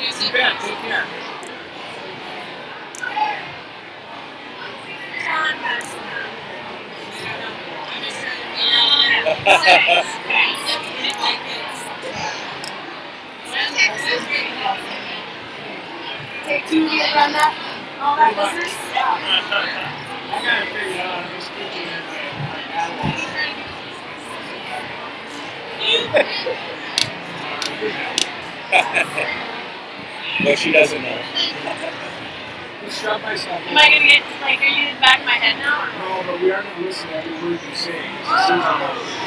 You bet. Take care. Take two to run that, all that business. I gotta figure it out. I'm just thinking No, she doesn't know. Let's drop myself. Am I gonna get like? Are you in the back of my head now? Or? No, but we are gonna listen to every word you say. It seems like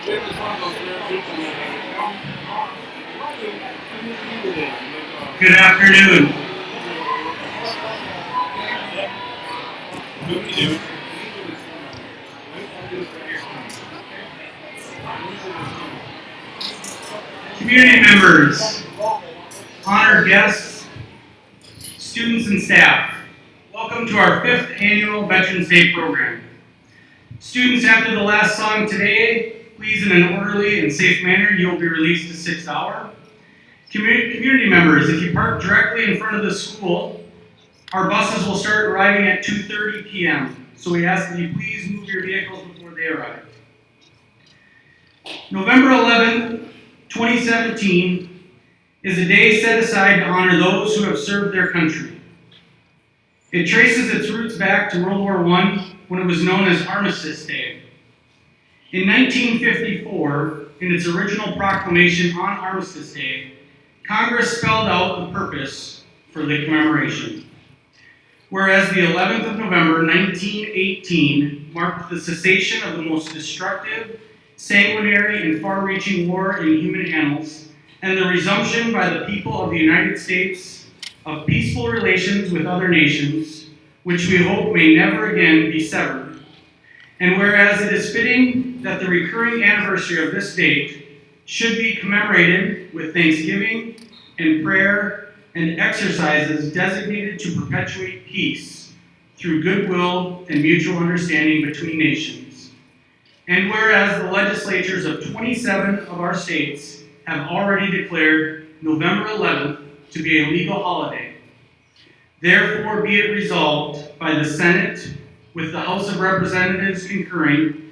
Jim is one of those rare people Good afternoon. Community members, honored guests, students and staff, welcome to our 5th annual Veterans Day program. Students, after the last song today, please in an orderly and safe manner, you will be released to 6th hour. Community members, if you park directly in front of the school, our buses will start arriving at 2:30 p.m. So we ask that you please move your vehicles before they arrive. November 11th, 2017 is a day set aside to honor those who have served their country. It traces its roots back to World War I when it was known as Armistice Day. In 1954, in its original proclamation on Armistice Day, Congress spelled out the purpose for the commemoration. Whereas the 11th of November, 1918 marked the cessation of the most destructive, sanguinary, and far-reaching war in human annals, and the resumption by the people of the United States of peaceful relations with other nations, which we hope may never again be severed. And whereas it is fitting that the recurring anniversary of this date should be commemorated with thanksgiving and prayer and exercises designated to perpetuate peace through goodwill and mutual understanding between nations. And whereas the legislatures of 27 of our states have already declared November 11th to be a legal holiday, therefore be it resolved by the Senate, with the House of Representatives concurring,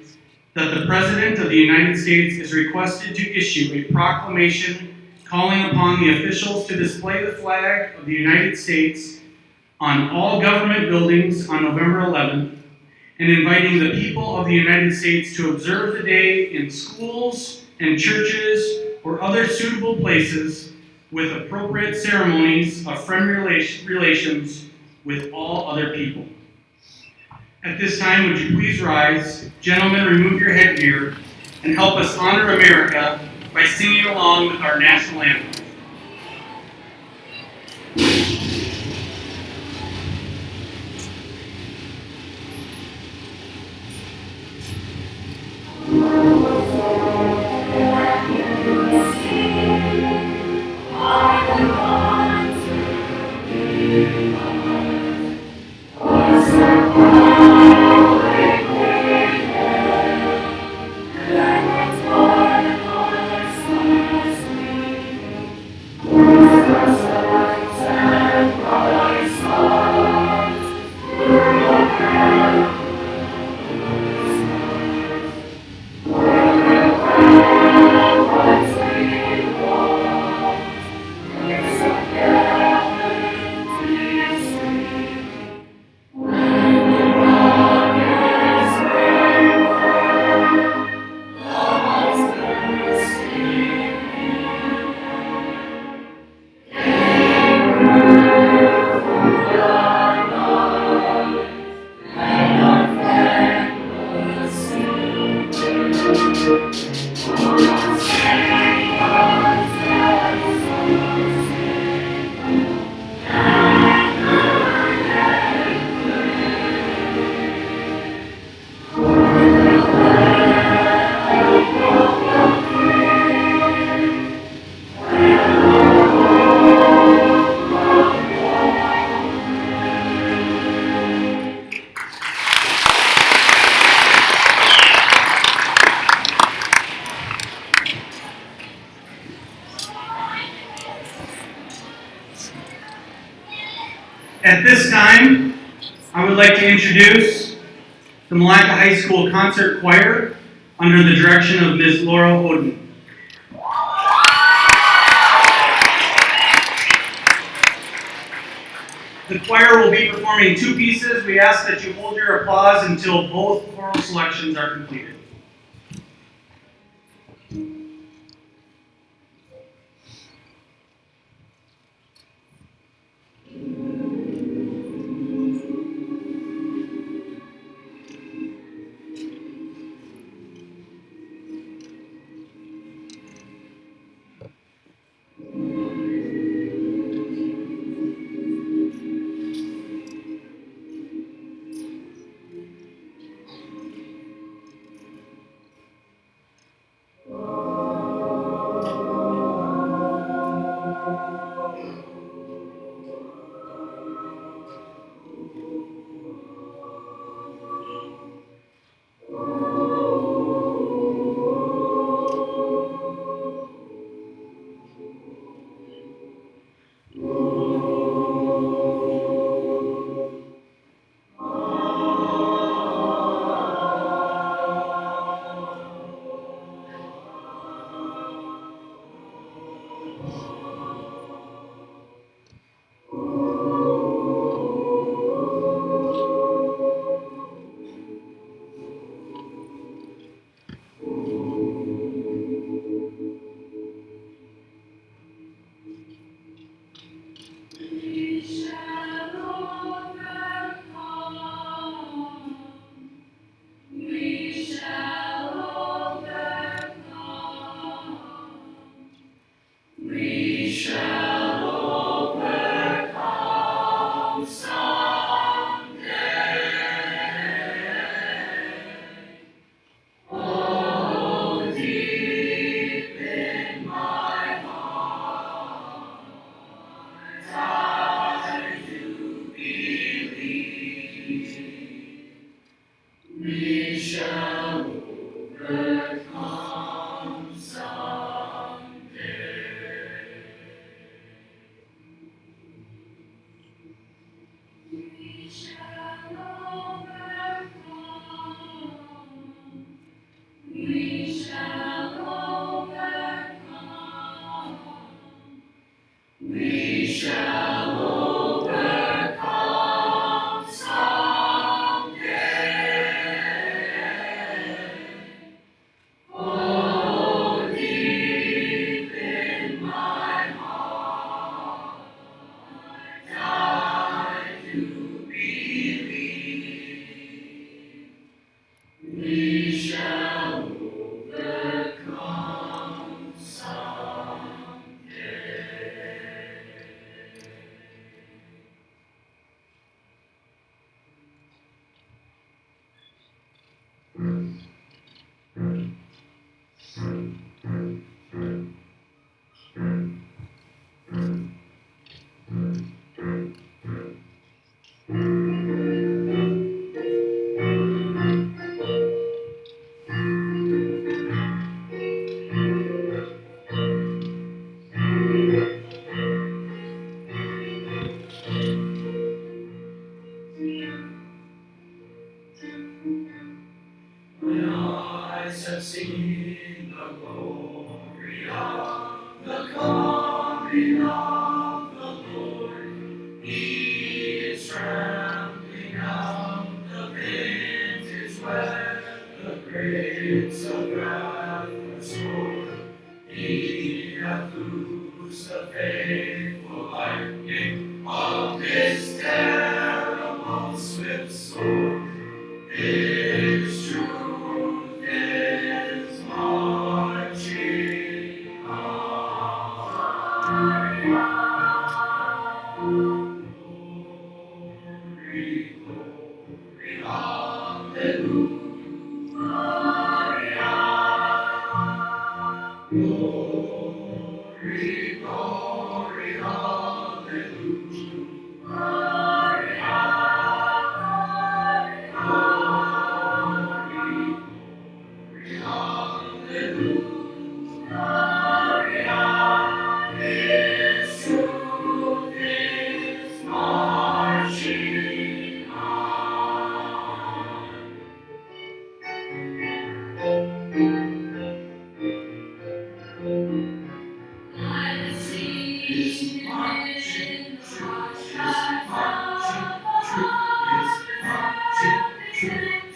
that the President of the United States is requested to issue a proclamation calling upon the officials to display the flag of the United States on all government buildings on November 11th, and inviting the people of the United States to observe the day in schools and churches or other suitable places with appropriate ceremonies of friendly relations with all other people. At this time, would you please rise? Gentlemen, remove your headgear and help us honor America by singing along with our national anthem. At this time, I would like to introduce the Milaca High School Concert Choir under the direction of Ms. Laura Oden. The choir will be performing two pieces. We ask that you hold your applause until both choral selections are completed.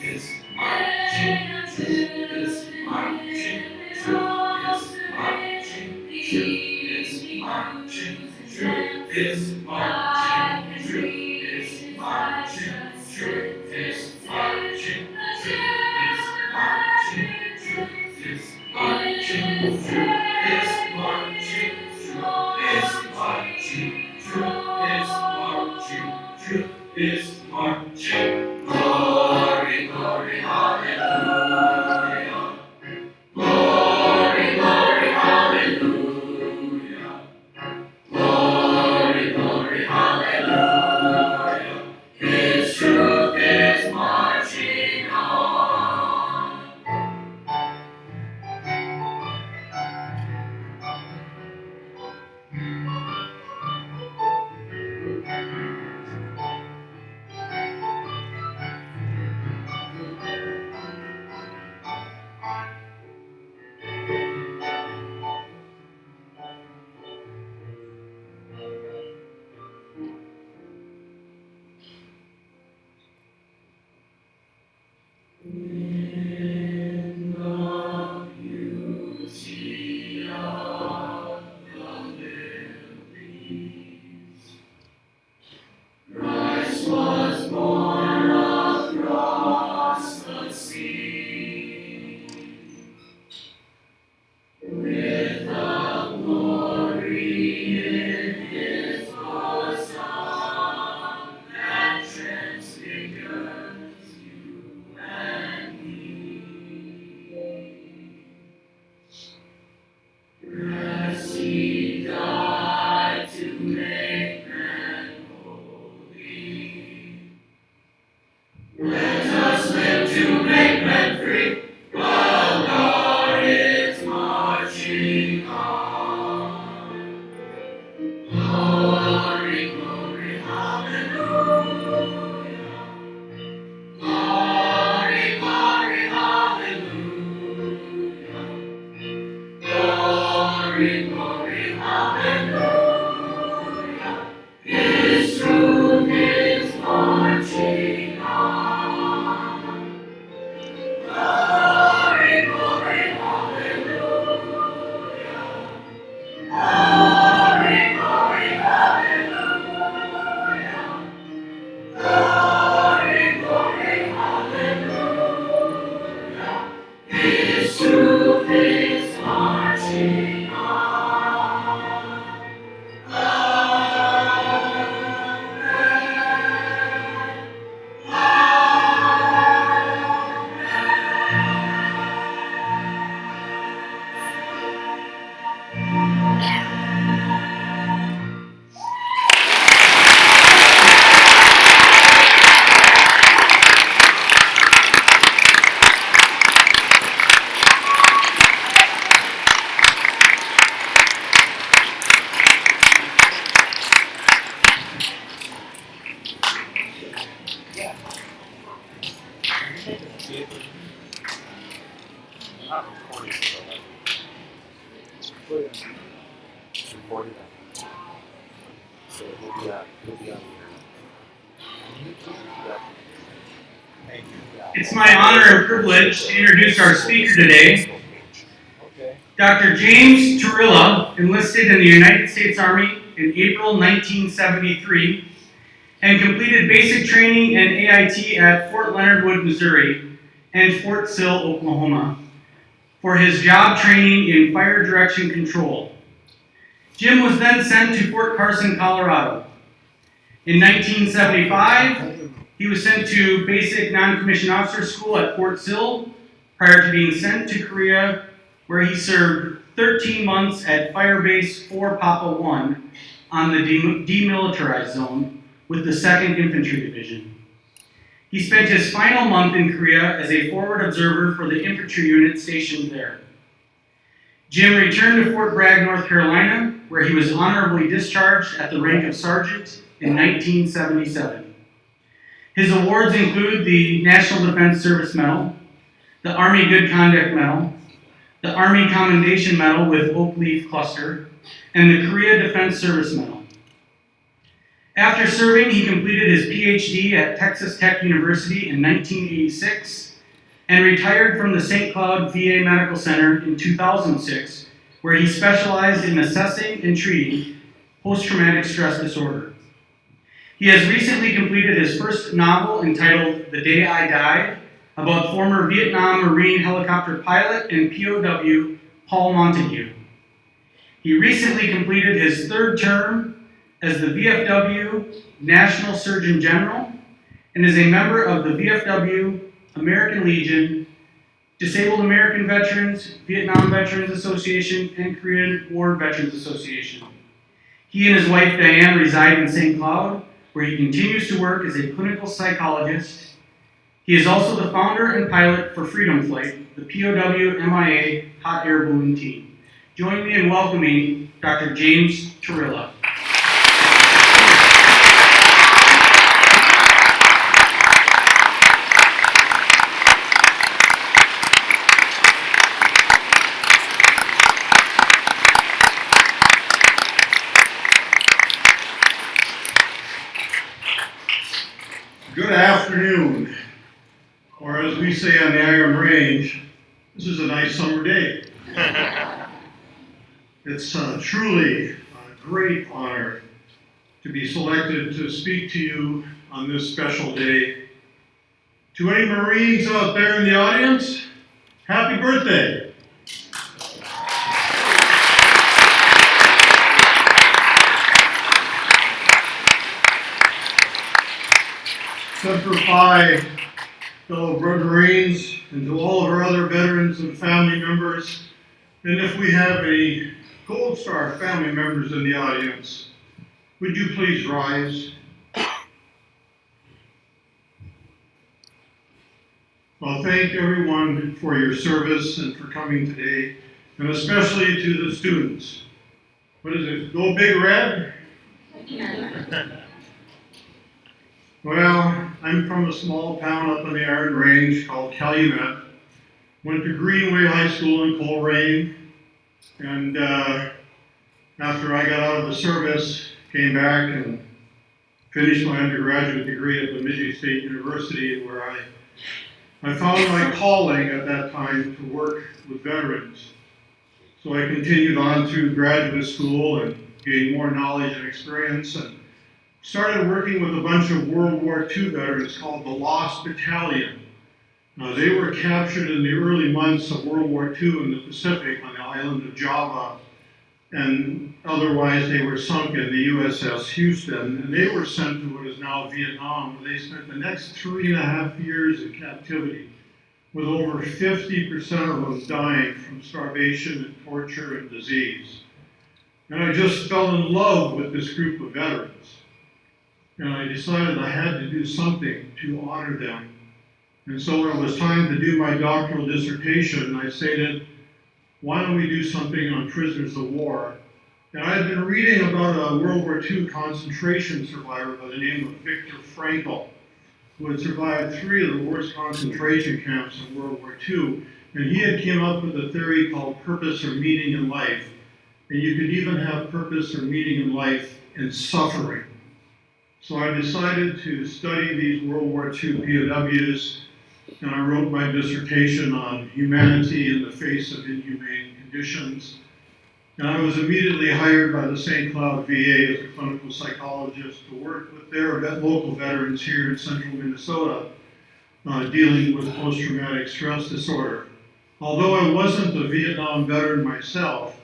is marching. Troop is marching. Troop is marching. Troop is marching. Troop is marching. Troop is marching. Troop is marching. Troop is marching. Troop is marching. Troop is marching. Troop is marching. Troop is marching. Glory, glory, hallelujah. Glory, glory, hallelujah. Glory, glory, hallelujah. His truth is marching on. In the beauty of the lilies, Christ was born across the sea, with the glory in his bosom that transfigures you and me. As he died to make man holy, let us live to make men free while God is marching on. Glory, glory, hallelujah. Glory, glory, hallelujah. Glory, glory, hallelujah. His truth is marching on. Glory, glory, hallelujah. Glory, glory, hallelujah. Glory, glory, hallelujah. His truth is marching on. Not recording, so it's recorded. So he'll be on here. Thank you. It's my honor and privilege to introduce our speaker today. Okay. Dr. James Tuorila enlisted in the United States Army in April 1973 and completed basic training and AIT at Fort Leonard Wood, Missouri and Fort Sill, Oklahoma for his job training in fire direction control. Jim was then sent to Fort Carson, Colorado. In 1975, he was sent to basic non-commissioned officer school at Fort Sill prior to being sent to Korea, where he served 13 months at Fire Base 4 Papa 1 on the demilitarized zone with the 2nd Infantry Division. He spent his final month in Korea as a forward observer for the infantry unit stationed there. Jim returned to Fort Bragg, North Carolina, where he was honorably discharged at the rank of sergeant in 1977. His awards include the National Defense Service Medal, the Army Good Conduct Medal, the Army Commendation Medal with Oak Leaf Cluster, and the Korea Defense Service Medal. After serving, he completed his PhD at Texas Tech University in 1986 and retired from the St. Cloud VA Medical Center in 2006, where he specialized in assessing and treating post-traumatic stress disorder. He has recently completed his first novel entitled The Day I Died, about former Vietnam Marine helicopter pilot and POW Paul Montague. He recently completed his third term as the VFW National Surgeon General and is a member of the VFW American Legion, Disabled American Veterans, Vietnam Veterans Association, and Korean War Veterans Association. He and his wife Diane reside in St. Cloud, where he continues to work as a clinical psychologist. He is also the founder and pilot for Freedom Flight, the POW MIA hot air balloon team. Join me in welcoming Dr. James Tuorila. Good afternoon, or as we say on the Iron Range, this is a nice summer day. It's truly a great honor to be selected to speak to you on this special day. To any Marines out there in the audience, happy birthday. Semper Fi, fellow Marines, and to all of our other veterans and family members, and if we have any Gold Star family members in the audience, would you please rise? Well, thank everyone for your service and for coming today, and especially to the students. What is it, Go Big Red? Well, I'm from a small town up in the Iron Range called Calumet. Went to Greenway High School in Coleraine, and after I got out of the service, came back and finished my undergraduate degree at Bemidji State University, where I found my calling at that time to work with veterans. So I continued on through graduate school and gained more knowledge and experience, and started working with a bunch of World War II veterans called the Lost Battalion. They were captured in the early months of World War II in the Pacific on the island of Java, and otherwise they were sunk in the USS Houston, and they were sent to what is now Vietnam, where they spent the next 3.5 years in captivity, with over 50% of them dying from starvation and torture and disease. And I just fell in love with this group of veterans. And I decided I had to do something to honor them. And so when it was time to do my doctoral dissertation, I stated, why don't we do something on prisoners of war? And I had been reading about a World War II concentration survivor by the name of Viktor Frankl, who had survived 3 of the worst concentration camps in World War II. And he had came up with a theory called purpose or meaning in life. And you could even have purpose or meaning in life in suffering. So I decided to study these World War II POWs, and I wrote my dissertation on humanity in the face of inhumane conditions. And I was immediately hired by the St. Cloud VA as a clinical psychologist to work with their local veterans here in central Minnesota, dealing with post-traumatic stress disorder. Although I wasn't a Vietnam veteran myself,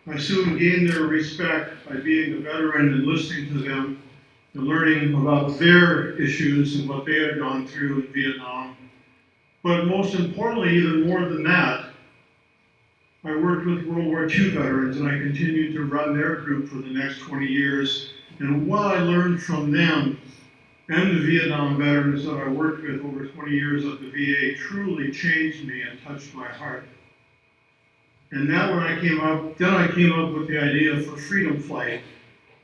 I soon gained their respect by being a veteran and listening to them and learning about their issues and what they had gone through in Vietnam. But most importantly, even more than that, I worked with World War II veterans, and I continued to run their group for the next 20 years. And what I learned from them and the Vietnam veterans that I worked with over 20 years at the VA truly changed me and touched my heart. And that when I came up with the idea for Freedom Flight,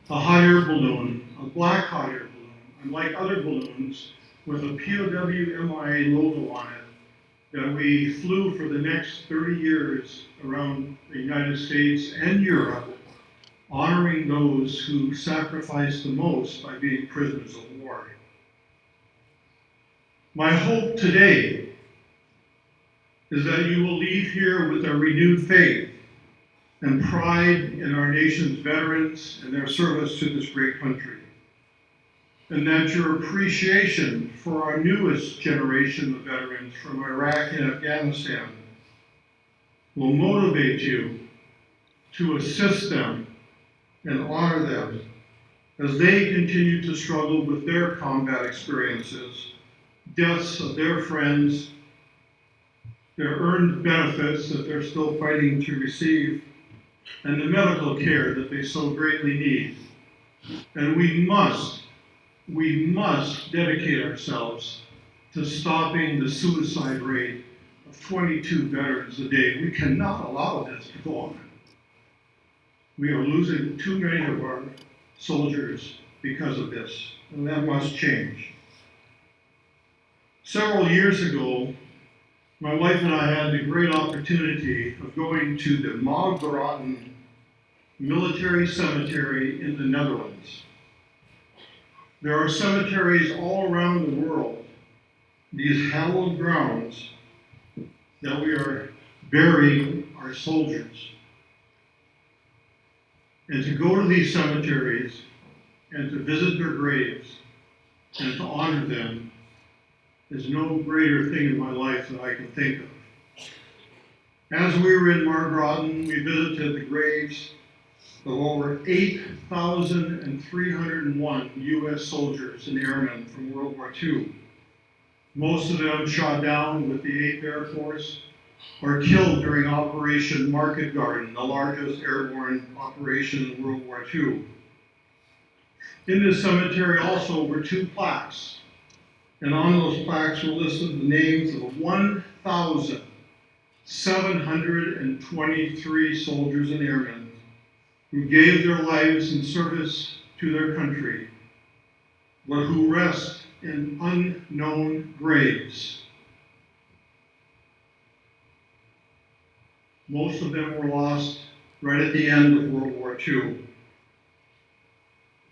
a hot air balloon, a black hot air balloon, unlike other balloons, with a POW MIA logo on it, that we flew for the next 30 years around the United States and Europe honoring those who sacrificed the most by being prisoners of war. My hope today is that you will leave here with a renewed faith and pride in our nation's veterans and their service to this great country, and that your appreciation for our newest generation of veterans from Iraq and Afghanistan will motivate you to assist them and honor them as they continue to struggle with their combat experiences, deaths of their friends, their earned benefits that they're still fighting to receive, and the medical care that they so greatly need. And we must dedicate ourselves to stopping the suicide rate of 22 veterans a day. We cannot allow this to go on. We are losing too many of our soldiers because of this, and that must change. Several years ago, my wife and I had the great opportunity of going to the Milaca Military Cemetery in the Netherlands. There are cemeteries all around the world, these hallowed grounds that we are burying our soldiers. And to go to these cemeteries and to visit their graves and to honor them is no greater thing in my life that I can think of. As we were in Margraten, we visited the graves of over 8,301 U.S. soldiers and airmen from World War II. Most of them shot down with the 8th Air Force or killed during Operation Market Garden, the largest airborne operation in World War II. In this cemetery also were 2 plaques, and on those plaques were listed the names of 1,723 soldiers and airmen who gave their lives in service to their country, but who rest in unknown graves. Most of them were lost right at the end of World War II.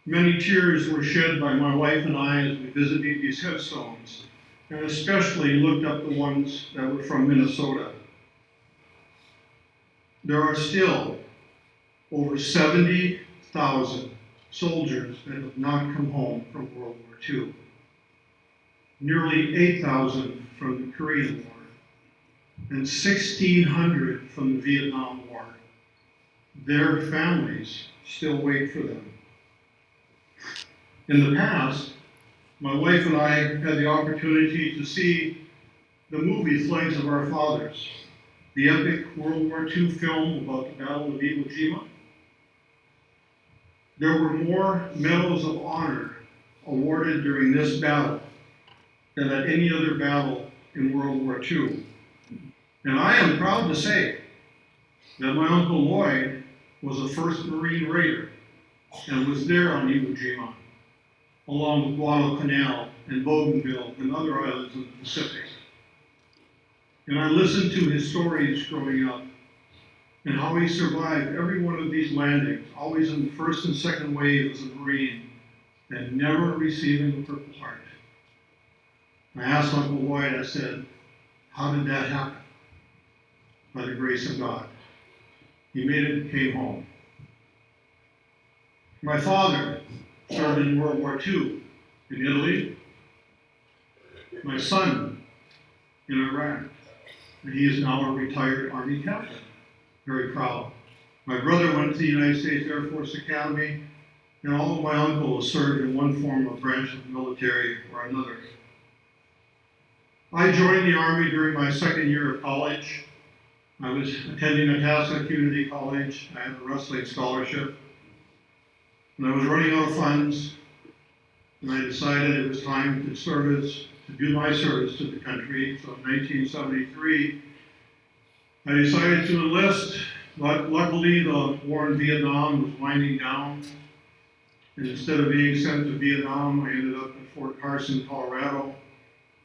Many tears were shed by my wife and I as we visited these headstones, and especially looked up the ones that were from Minnesota. There are still over 70,000 soldiers that have not come home from World War II. Nearly 8,000 from the Korean War, and 1,600 from the Vietnam War. Their families still wait for them. In the past, my wife and I had the opportunity to see the movie Flags of Our Fathers, the epic World War II film about the Battle of Iwo Jima. There were more medals of honor awarded during this battle than at any other battle in World War II. And I am proud to say that my Uncle Lloyd was a 1st Marine Raider and was there on Iwo Jima, along with Guadalcanal and Bougainville and other islands in the Pacific. And I listened to his stories growing up and how he survived every one of these landings, always in the 1st and 2nd wave as a Marine, and never receiving a Purple Heart. I asked Uncle Lloyd, I said, how did that happen? By the grace of God. He made it and came home. My father served in World War II in Italy. My son in Iraq. And he is now a retired Army captain. Very proud. My brother went to the United States Air Force Academy, and all of my uncles served in one form of branch of the military or another. I joined the Army during my 2nd year of college. I was attending Itasca Community College. I had a wrestling scholarship. And I was running out of funds, and I decided it was time to do my service to the country. So in 1973, I decided to enlist. Luckily, the war in Vietnam was winding down. And instead of being sent to Vietnam, I ended up at Fort Carson, Colorado,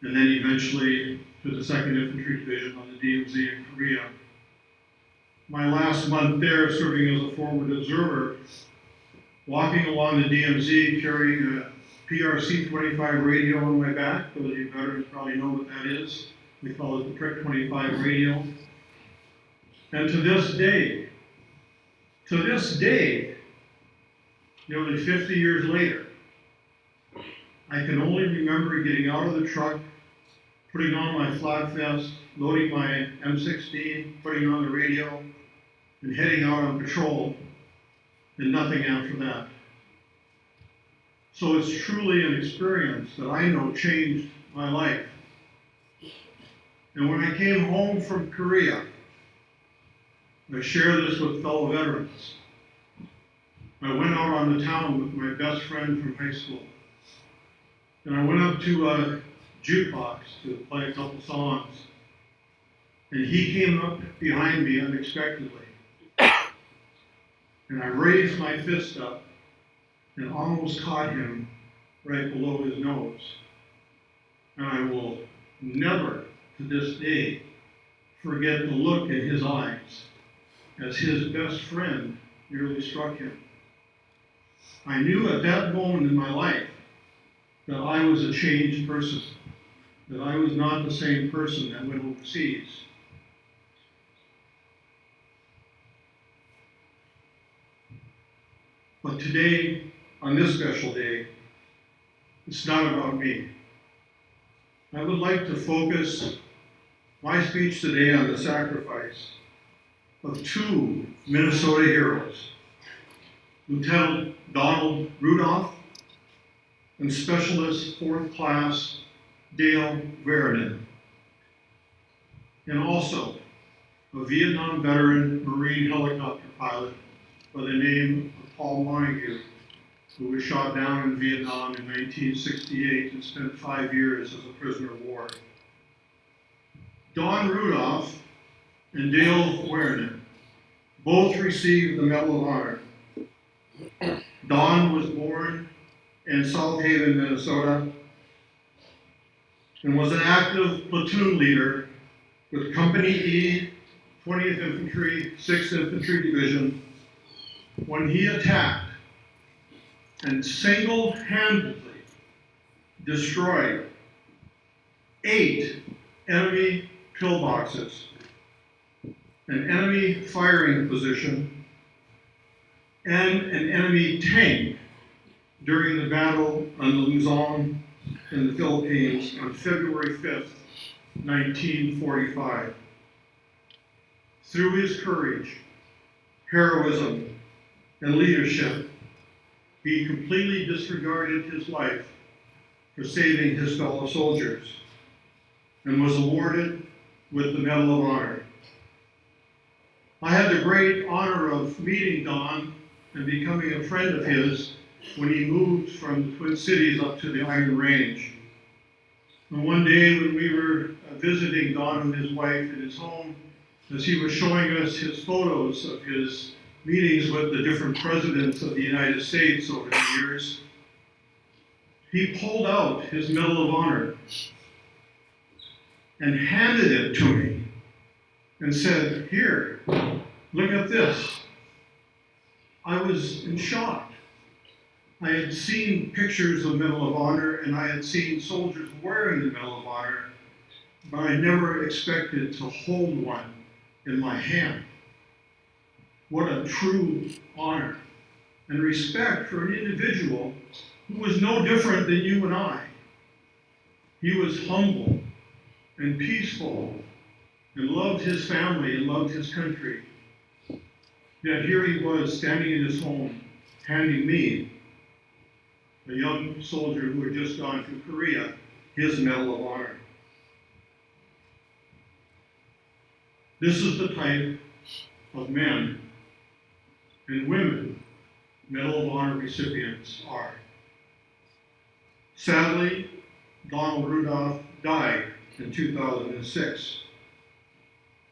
and then eventually to the 2nd Infantry Division on the DMZ in Korea. My last month there, serving as a forward observer, walking along the DMZ carrying a PRC 25 radio on my back. Those of you veterans probably know what that is. We call it the Prick 25 radio. And to this day, nearly 50 years later, I can only remember getting out of the truck, putting on my flat vest, loading my M16, putting on the radio, and heading out on patrol, and nothing after that. So it's truly an experience that I know changed my life. And when I came home from Korea, I share this with fellow veterans. I went out on the town with my best friend from high school. And I went up to a jukebox to play a couple songs. And he came up behind me unexpectedly. And I raised my fist up and almost caught him right below his nose. And I will never, to this day, forget the look in his eyes as his best friend nearly struck him. I knew at that moment in my life that I was a changed person, that I was not the same person that went overseas. But today, on this special day, it's not about me. I would like to focus my speech today on the sacrifice of two Minnesota heroes, Lieutenant Donald Rudolph and Specialist 4th Class Dale Vernon, and also a Vietnam veteran Marine helicopter pilot by the name of Paul Montague, who was shot down in Vietnam in 1968 and spent 5 years as a prisoner of war. Don Rudolph and Dale Vernon both received the Medal of Honor. Don was born in South Haven, Minnesota, and was an active platoon leader with Company E, 20th Infantry, 6th Infantry Division, when he attacked and single-handedly destroyed 8 enemy pillboxes, an enemy firing position, and an enemy tank during the battle on the Luzon in the Philippines on February 5th, 1945. Through his courage, heroism, and leadership, he completely disregarded his life for saving his fellow soldiers and was awarded with the Medal of Honor. I had the great honor of meeting Don and becoming a friend of his when he moved from the Twin Cities up to the Iron Range. And one day when we were visiting Don and his wife at his home, as he was showing us his photos of his meetings with the different presidents of the United States over the years, he pulled out his Medal of Honor and handed it to me and said, "Here, look at this." I was in shock. I had seen pictures of Medal of Honor and I had seen soldiers wearing the Medal of Honor, but I never expected to hold one in my hand. What a true honor and respect for an individual who was no different than you and I. He was humble and peaceful and loved his family and loved his country. Yet here he was standing in his home, handing me, a young soldier who had just gone to Korea, his Medal of Honor. This is the type of men and women Medal of Honor recipients are. Sadly, Donald Rudolph died in 2006.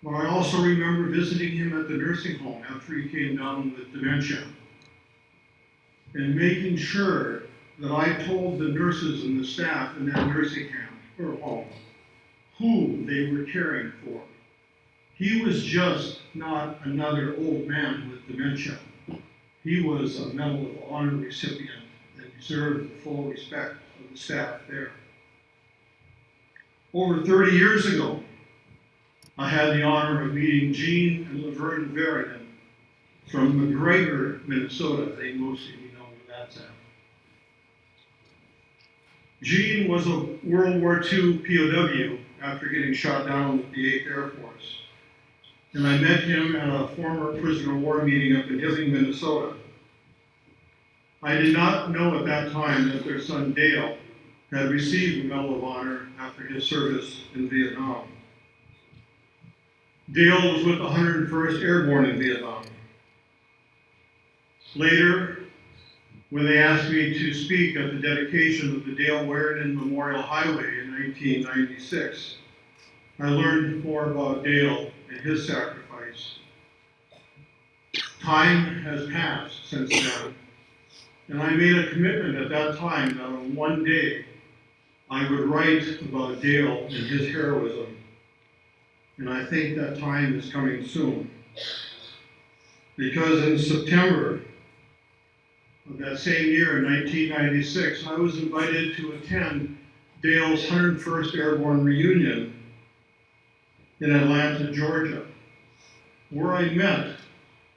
But I also remember visiting him at the nursing home after he came down with dementia and making sure that I told the nurses and the staff in that nursing home who they were caring for. He was just not another old man with dementia. He was a Medal of Honor recipient and deserved the full respect of the staff there. Over 30 years ago, I had the honor of meeting Gene and Laverne Varian from McGregor, Minnesota. I think most of you know where that's at. Gene was a World War II POW after getting shot down with the 8th Air Force. And I met him at a former prisoner of war meeting up in Hibbing, Minnesota. I did not know at that time that their son Dale had received the Medal of Honor after his service in Vietnam. Dale was with the 101st Airborne in Vietnam. Later, when they asked me to speak at the dedication of the Dale Warrington Memorial Highway in 1996, I learned more about Dale and his sacrifice. Time has passed since then, and I made a commitment at that time that on one day I would write about Dale and his heroism, and I think that time is coming soon. Because in September of that same year, in 1996, I was invited to attend Dale's 101st Airborne reunion in Atlanta, Georgia, where I met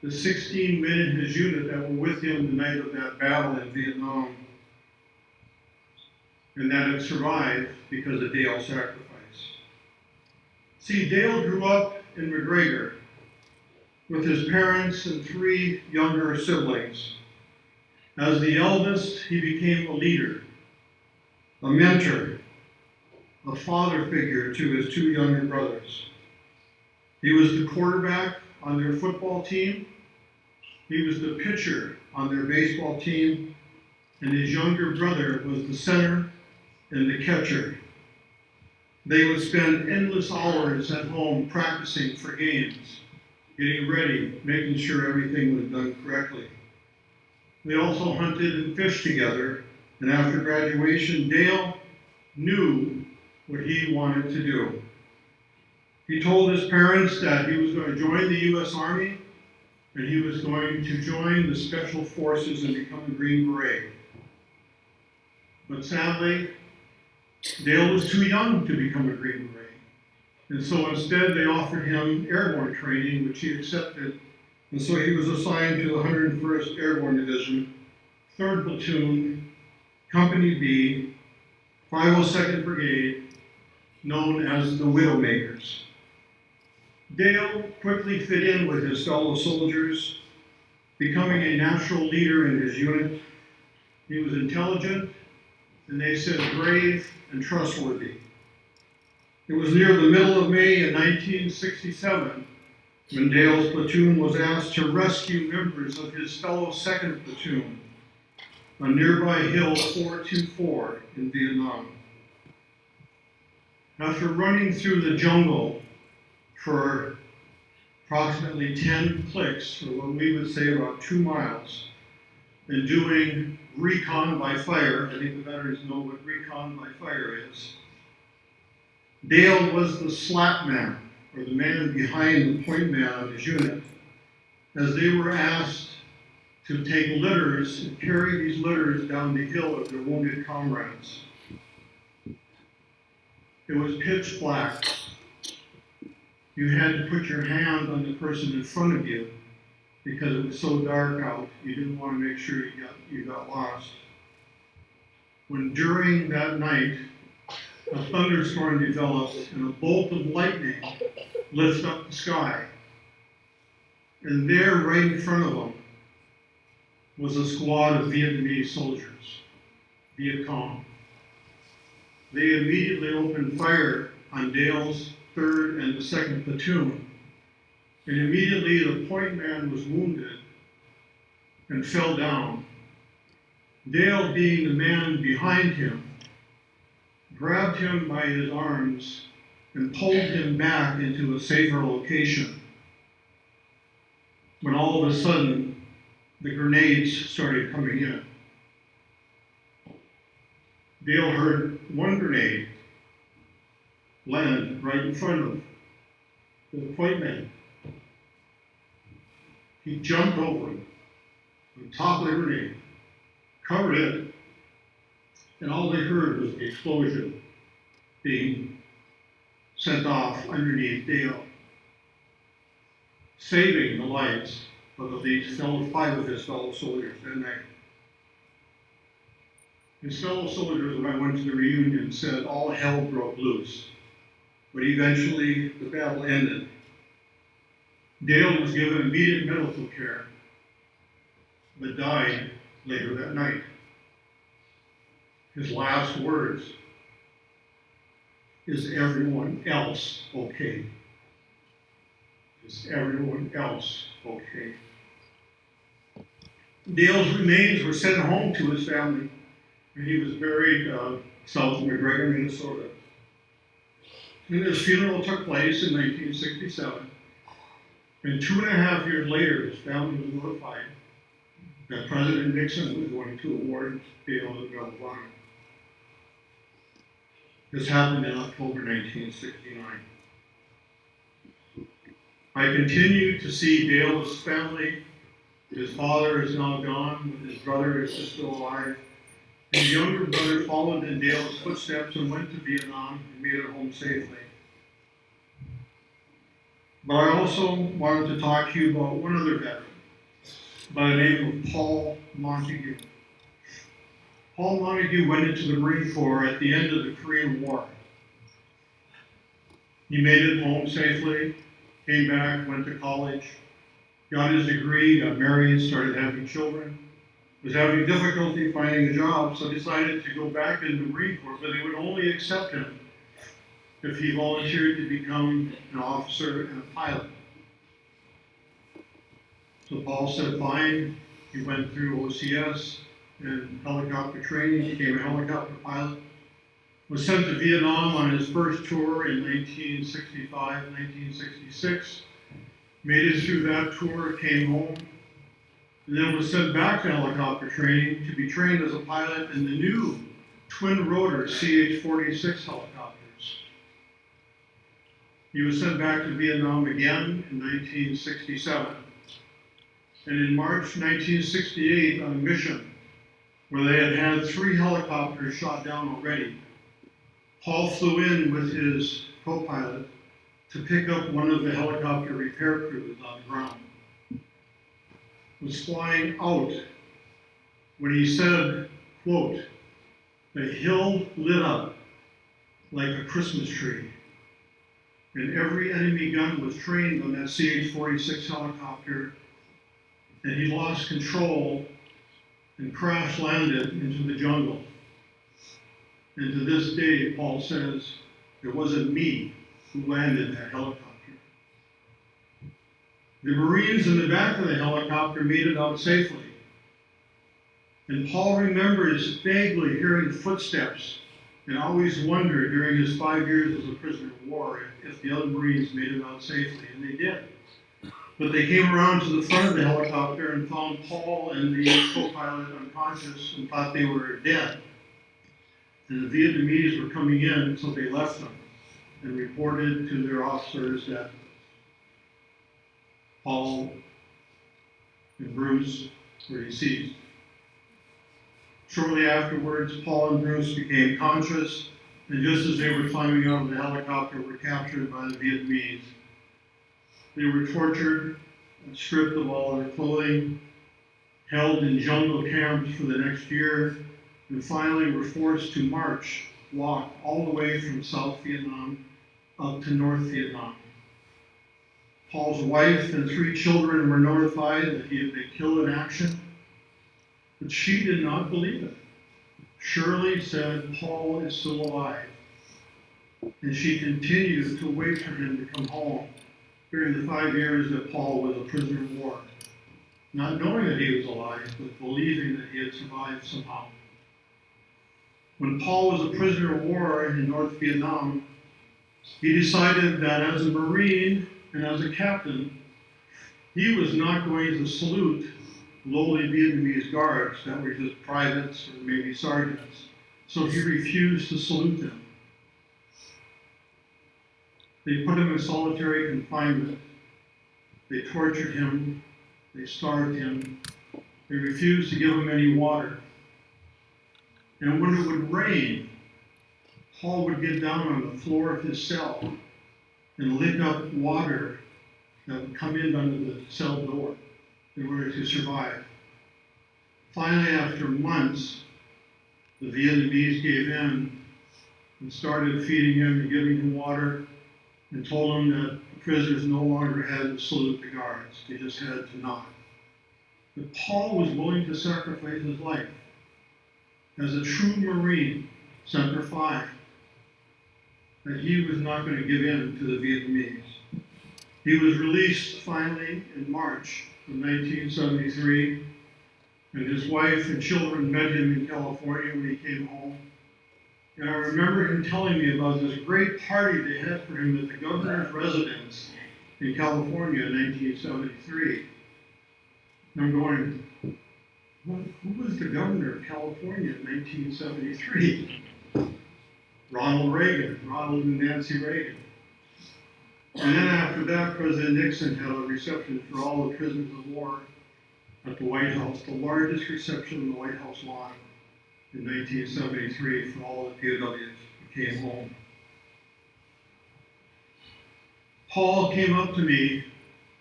the 16 men in his unit that were with him the night of that battle in Vietnam, and that had survived because of Dale's sacrifice. See, Dale grew up in McGregor with his parents and 3 younger siblings. As the eldest, he became a leader, a mentor, a father figure to his 2 younger brothers. He was the quarterback on their football team. He was the pitcher on their baseball team. And his younger brother was the center and the catcher. They would spend endless hours at home practicing for games, getting ready, making sure everything was done correctly. They also hunted and fished together, and after graduation, Dale knew what he wanted to do. He told his parents that he was going to join the U.S. Army, and he was going to join the Special Forces and become a Green Beret. But sadly, Dale was too young to become a Green Beret. And so instead, they offered him airborne training, which he accepted. And so he was assigned to the 101st Airborne Division, 3rd Platoon, Company B, 502nd Brigade, known as the Widowmakers. Dale quickly fit in with his fellow soldiers, becoming a natural leader in his unit. He was intelligent, and they said brave and trustworthy. It was near the middle of May in 1967 when Dale's platoon was asked to rescue members of his fellow 2nd Platoon on nearby Hill 424 in Vietnam. After running through the jungle for approximately 10 clicks, or what we would say about 2 miles, and doing recon by fire, I think the veterans know what recon by fire is, Dale was the slap man, or the man behind the point man of his unit, as they were asked to take litters and carry these litters down the hill of their wounded comrades. It was pitch black. You had to put your hand on the person in front of you because it was so dark out, you didn't want to make sure you got lost. When during that night, a thunderstorm developed and a bolt of lightning lifted up the sky. And there, right in front of them, was a squad of Vietnamese soldiers, Viet Cong. They immediately opened fire on Dale's 3rd and the 2nd Platoon. And immediately the point man was wounded and fell down. Dale, being the man behind him, grabbed him by his arms and pulled him back into a safer location. When all of a sudden, the grenades started coming in. Dale heard one grenade land right in front of the point man. He jumped over him on top of the grenade, covered it, and all they heard was the explosion being sent off underneath Dale, saving the lives of at least 5 of his fellow soldiers that night. His fellow soldiers, when I went to the reunion, said all hell broke loose, but eventually the battle ended. Dale was given immediate medical care, but died later that night. His last words, "Is everyone else okay? Is everyone else okay?" Dale's remains were sent home to his family, and he was buried south of McGregor, Minnesota. And his funeral took place in 1967, and 2.5 years later, his family was notified that President Nixon was going to award Dale the Medal of Honor. This happened in October 1969. I continue to see Dale's family. His father is now gone, but his brother is still alive. His younger brother followed in Dale's footsteps and went to Vietnam and made it home safely. But I also wanted to talk to you about one other veteran by the name of Paul Montague. Paul Montague went into the Marine Corps at the end of the Korean War. He made it home safely, came back, went to college, got his degree, got married, started having children, was having difficulty finding a job, so decided to go back into the Marine Corps, but they would only accept him if he volunteered to become an officer and a pilot. So Paul said fine. He went through OCS and helicopter training, became a helicopter pilot, was sent to Vietnam on his first tour in 1965, 1966, made it through that tour, came home, and then was sent back to helicopter training to be trained as a pilot in the new twin-rotor CH-46 helicopters. He was sent back to Vietnam again in 1967. And in March 1968, on a mission where they had had 3 helicopters shot down already, Paul flew in with his co-pilot to pick up one of the helicopter repair crews on the ground. Was flying out when he said, quote, "The hill lit up like a Christmas tree, and every enemy gun was trained on that CH-46 helicopter, and he lost control and crash landed into the jungle. And to this day, Paul says, it wasn't me who landed that helicopter." The Marines in the back of the helicopter made it out safely. And Paul remembers vaguely hearing footsteps and always wondered during his 5 years as a prisoner of war if the other Marines made it out safely, and they did. But they came around to the front of the helicopter and found Paul and the co-pilot unconscious and thought they were dead. And the Vietnamese were coming in, so they left them and reported to their officers that Paul and Bruce were deceased. Shortly afterwards, Paul and Bruce became conscious, and just as they were climbing out of the helicopter, were captured by the Vietnamese. They were tortured and stripped of all their clothing, held in jungle camps for the next year, and finally were forced to walk all the way from South Vietnam up to North Vietnam. Paul's wife and 3 children were notified that he had been killed in action, but she did not believe it. Shirley said, "Paul is still alive," and she continued to wait for him to come home during the 5 years that Paul was a prisoner of war, not knowing that he was alive, but believing that he had survived somehow. When Paul was a prisoner of war in North Vietnam, he decided that as a Marine and as a captain, he was not going to salute lowly Vietnamese guards that were just privates or maybe sergeants. So he refused to salute them. They put him in solitary confinement. They tortured him. They starved him. They refused to give him any water. And when it would rain, Paul would get down on the floor of his cell and lick up water that would come in under the cell door in order to survive. Finally, after months, the Vietnamese gave in and started feeding him and giving him water and told him that the prisoners no longer had to salute the guards. They just had to nod. But Paul was willing to sacrifice his life as a true Marine, Semper Fi, that he was not going to give in to the Vietnamese. He was released finally in March of 1973, and his wife and children met him in California when he came home. And I remember him telling me about this great party they had for him at the governor's residence in California in 1973. And I'm going, well, who was the governor of California in 1973? Ronald and Nancy Reagan. And then after that, President Nixon had a reception for all the prisoners of war at the White House, the largest reception in the White House lawn in 1973 for all the POWs who came home. Paul came up to me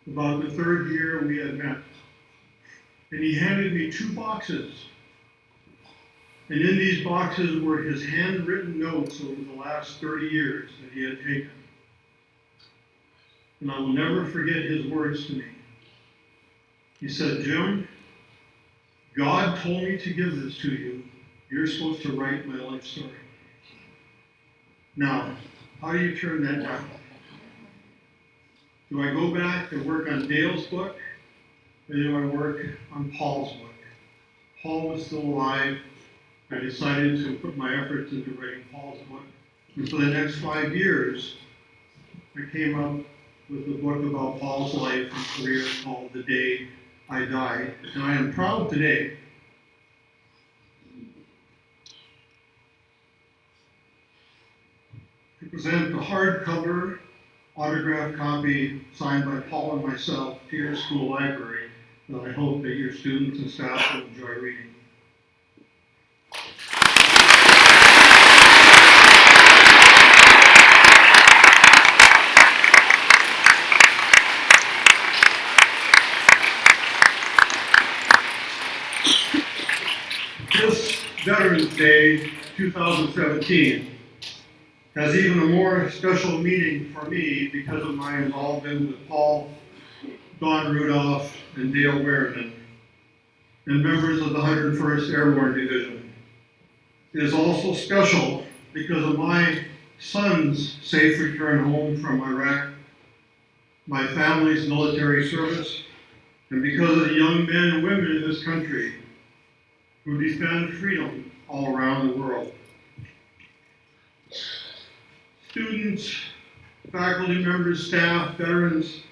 about the third year we had met, and he handed me 2 boxes. And in these boxes were his handwritten notes over the last 30 years that he had taken. And I will never forget his words to me. He said, "Jim, God told me to give this to you. You're supposed to write my life story." Now, how do you turn that down? Do I go back and work on Dale's book, or do I work on Paul's book? Paul was still alive. I decided to put my efforts into writing Paul's book. And for the next 5 years, I came up with a book about Paul's life and career called The Day I Died. And I am proud today to present the hardcover autographed copy signed by Paul and myself to your school library that I hope that your students and staff will enjoy reading. This Veterans Day 2017 has even a more special meaning for me because of my involvement with Paul, Don Rudolph, and Dale Werriman, and members of the 101st Airborne Division. It is also special because of my son's safe return home from Iraq, my family's military service, and because of the young men and women in this country who defend freedom all around the world. Students, faculty members, staff, veterans,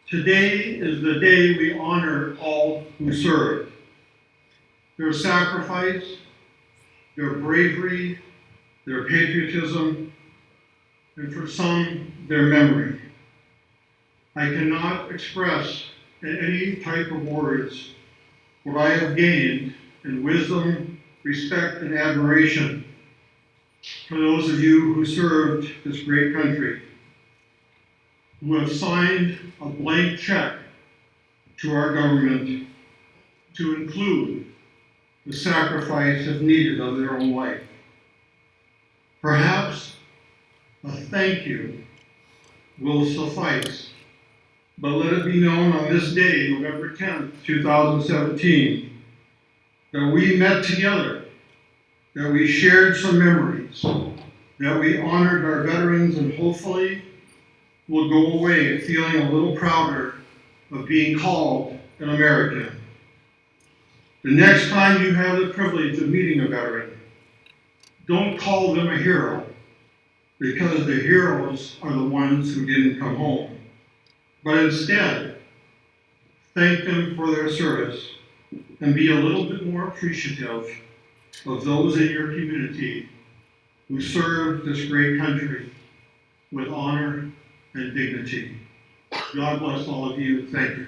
today is the day we honor all who served. Their sacrifice, their bravery, their patriotism, and for some, their memory. I cannot express in any type of words what I have gained in wisdom, respect, and admiration for those of you who served this great country, who have signed a blank check to our government to include the sacrifice, if needed, of their own life. Perhaps a thank you will suffice, but let it be known on this day, November 10th, 2017, that we met together, that we shared some memories, that we honored our veterans, and hopefully will go away feeling a little prouder of being called an American. The next time you have the privilege of meeting a veteran, don't call them a hero, because the heroes are the ones who didn't come home. But instead, thank them for their service and be a little bit more appreciative of those in your community who served this great country with honor and dignity. God bless all of you. Thank you.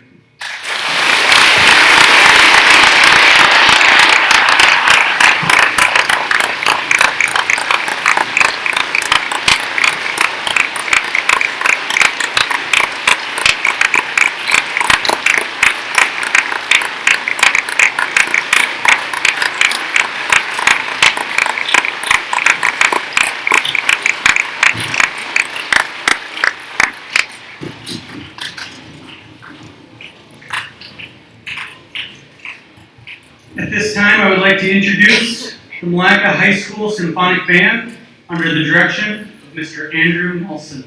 At this time, I would like to introduce the Milaca High School Symphonic Band under the direction of Mr. Andrew Nelson.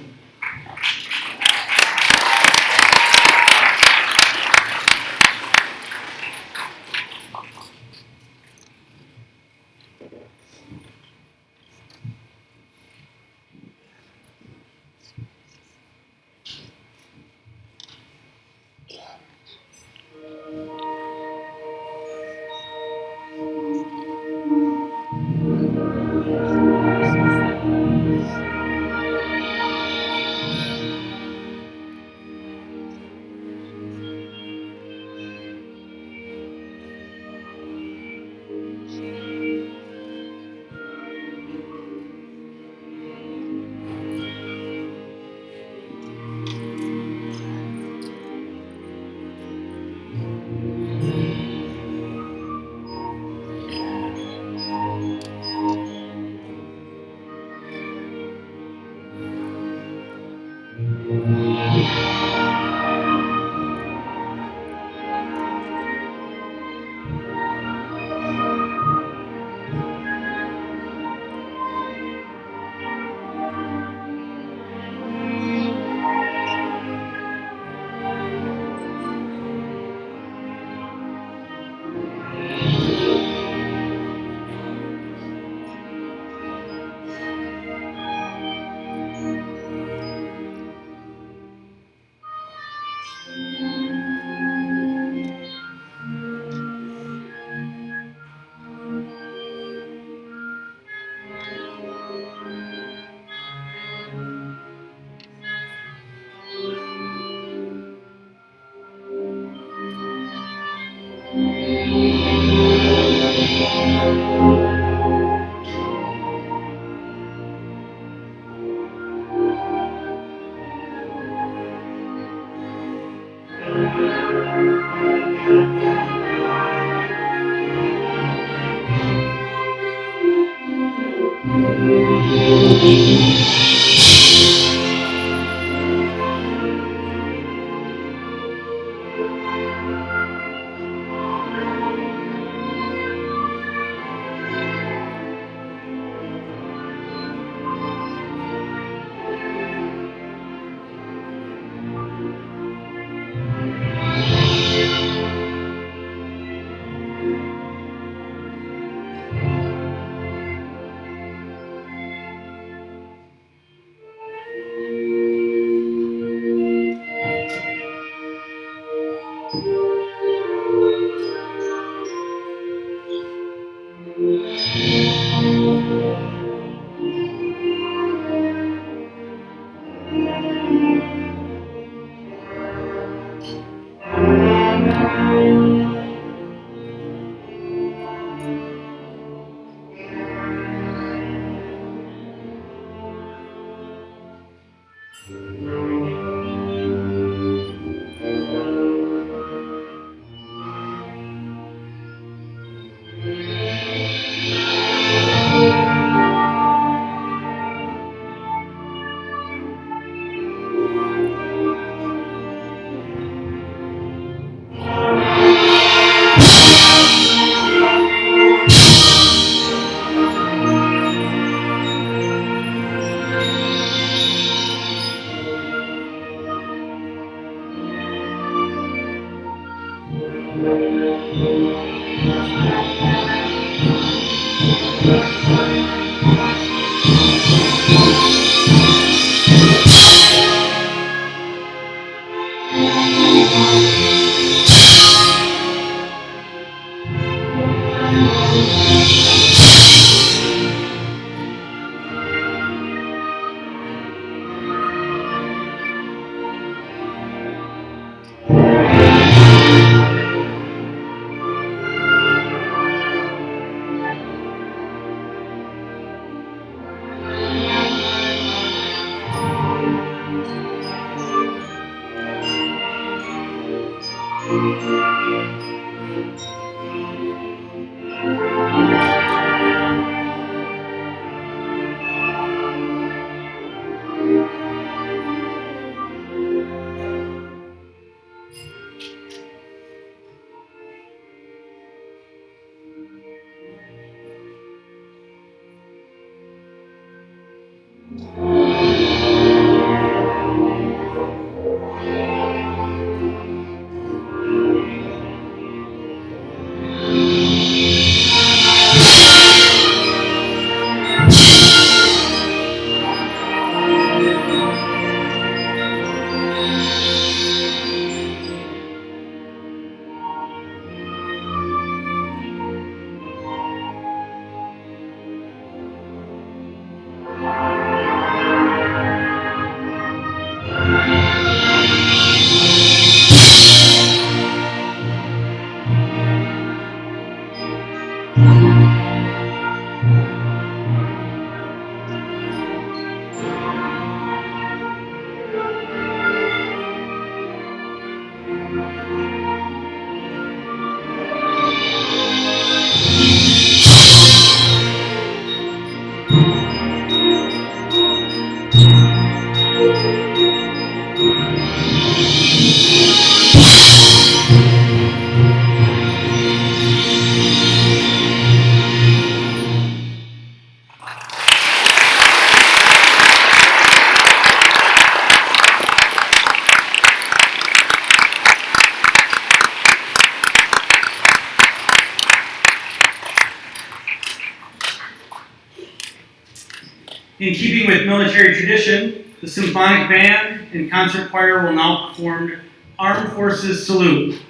In keeping with military tradition, the symphonic band and concert choir will now perform Armed Forces Salute.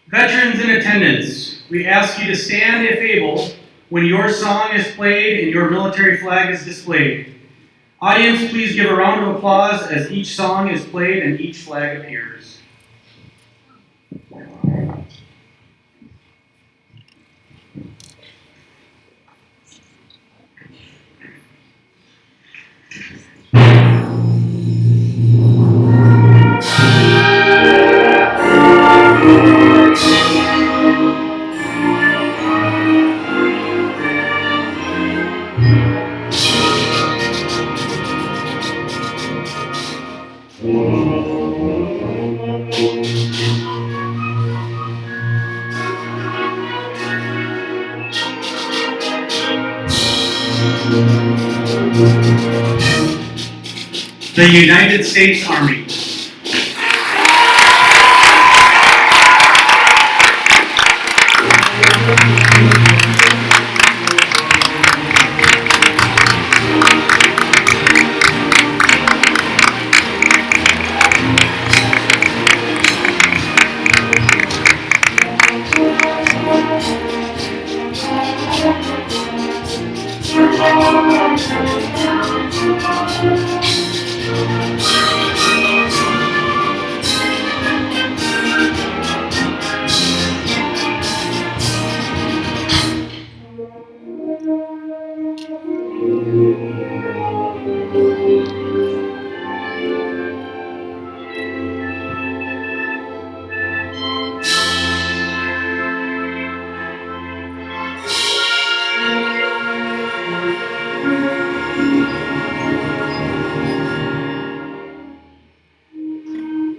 Veterans in attendance, we ask you to stand if able when your song is played and your military flag is displayed. Audience, please give a round of applause as each song is played and each flag appears. The United States Army.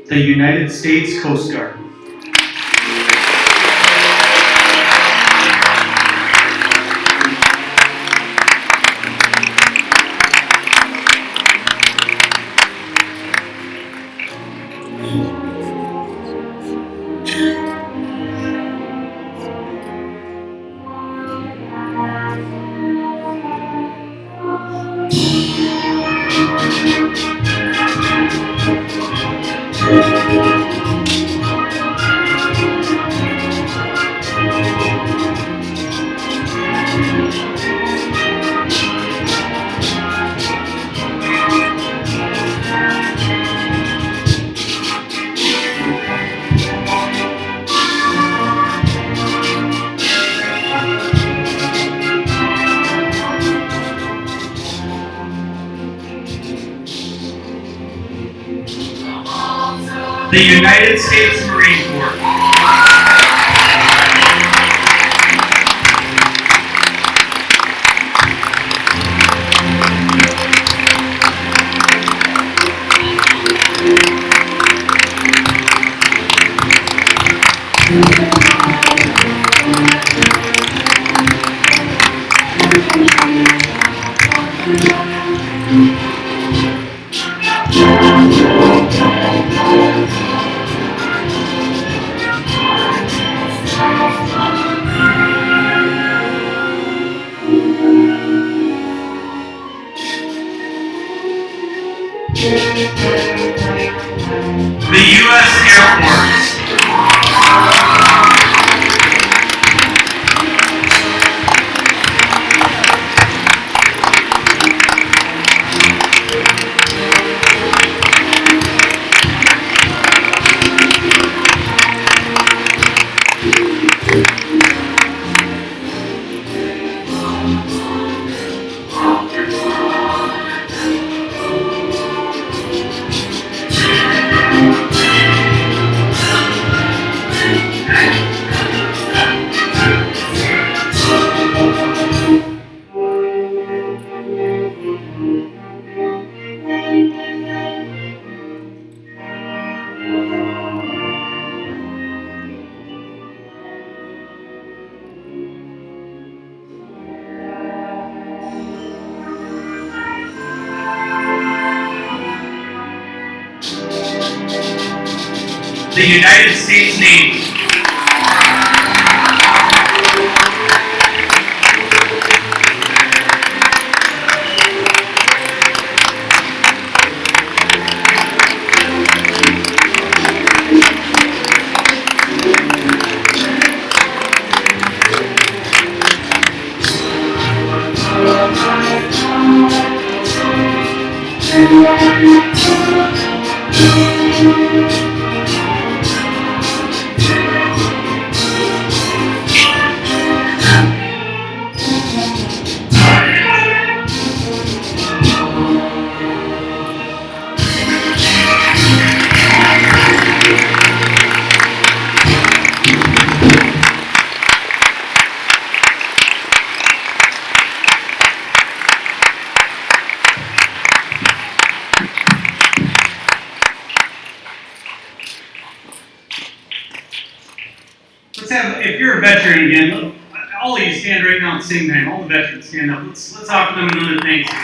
The United States Coast Guard. The United States Marine Corps. The U.S. Air Force. The United States Navy. If you're a veteran again, all of you stand right now at the same time. All the veterans stand up. Let's offer them another thank you.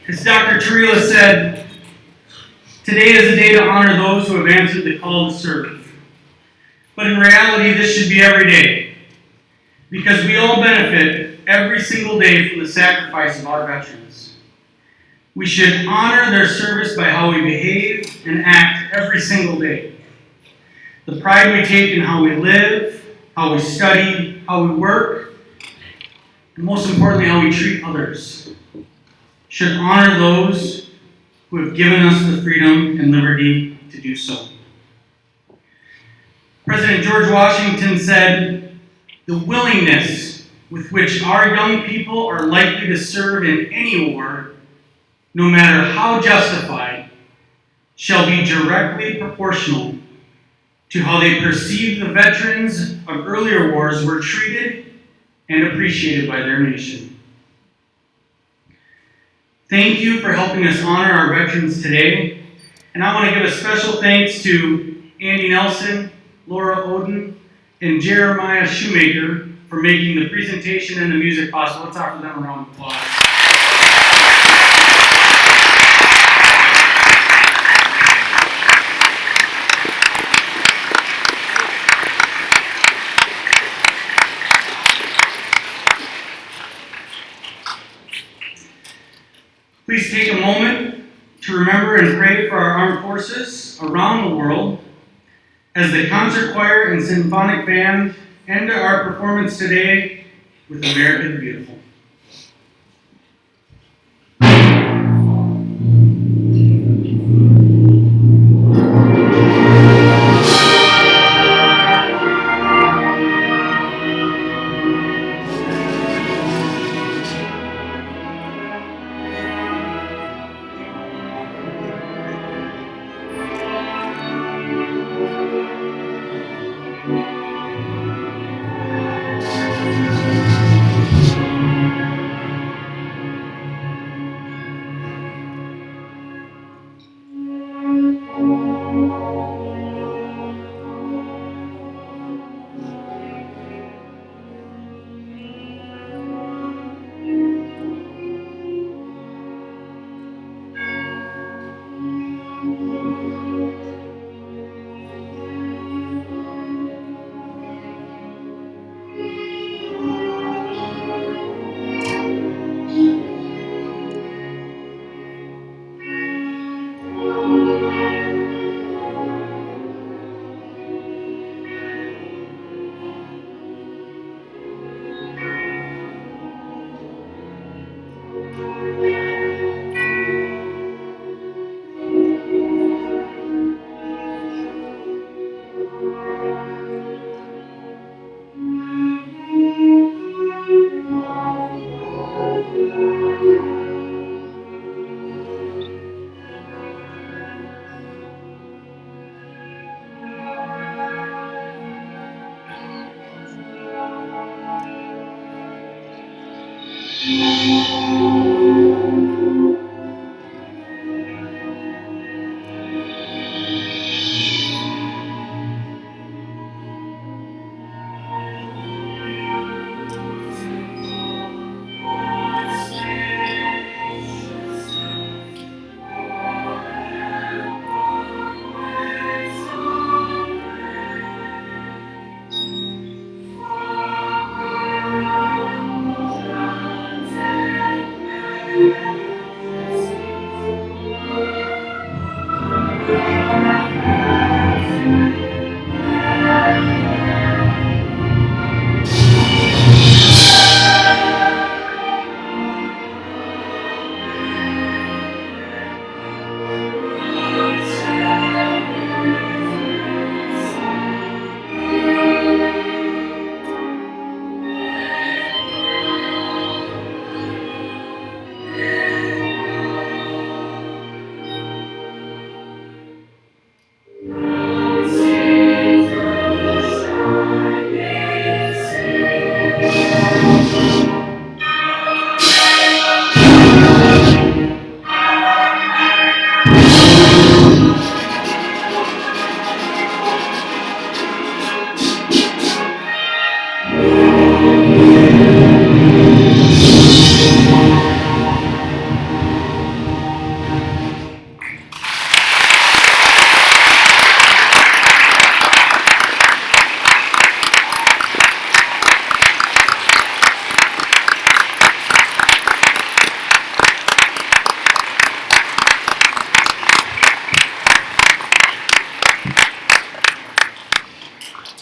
As Dr. Tuorila said, today is a day to honor those who have answered the call to serve. But in reality, this should be every day, because we all benefit every single day from the sacrifice of our veterans. We should honor their service by how we behave and act every single day. The pride we take in how we live, how we study, how we work, and most importantly, how we treat others, should honor those who have given us the freedom and liberty to do so. President George Washington said, "The willingness with which our young people are likely to serve in any war, no matter how justified, shall be directly proportional to how they perceive the veterans of earlier wars were treated and appreciated by their nation." Thank you for helping us honor our veterans today. And I want to give a special thanks to Andy Nelson, Laura Oden, and Jeremiah Shoemaker for making the presentation and the music possible. Let's offer them a round of applause. Please take a moment to remember and pray for our armed forces around the world as the concert choir and symphonic band end our performance today with America the Beautiful.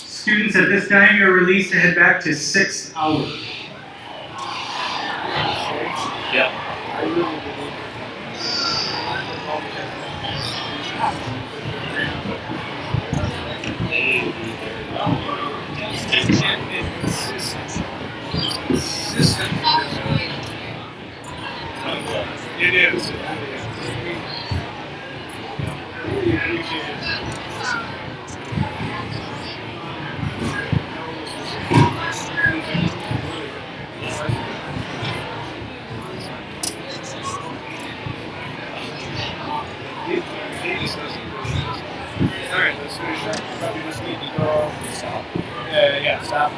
Students, at this time, you're released to head back to 6th hour. It is. Really appreciate it. Alright, let's finish up. Probably just need to go stop. Yeah, stop.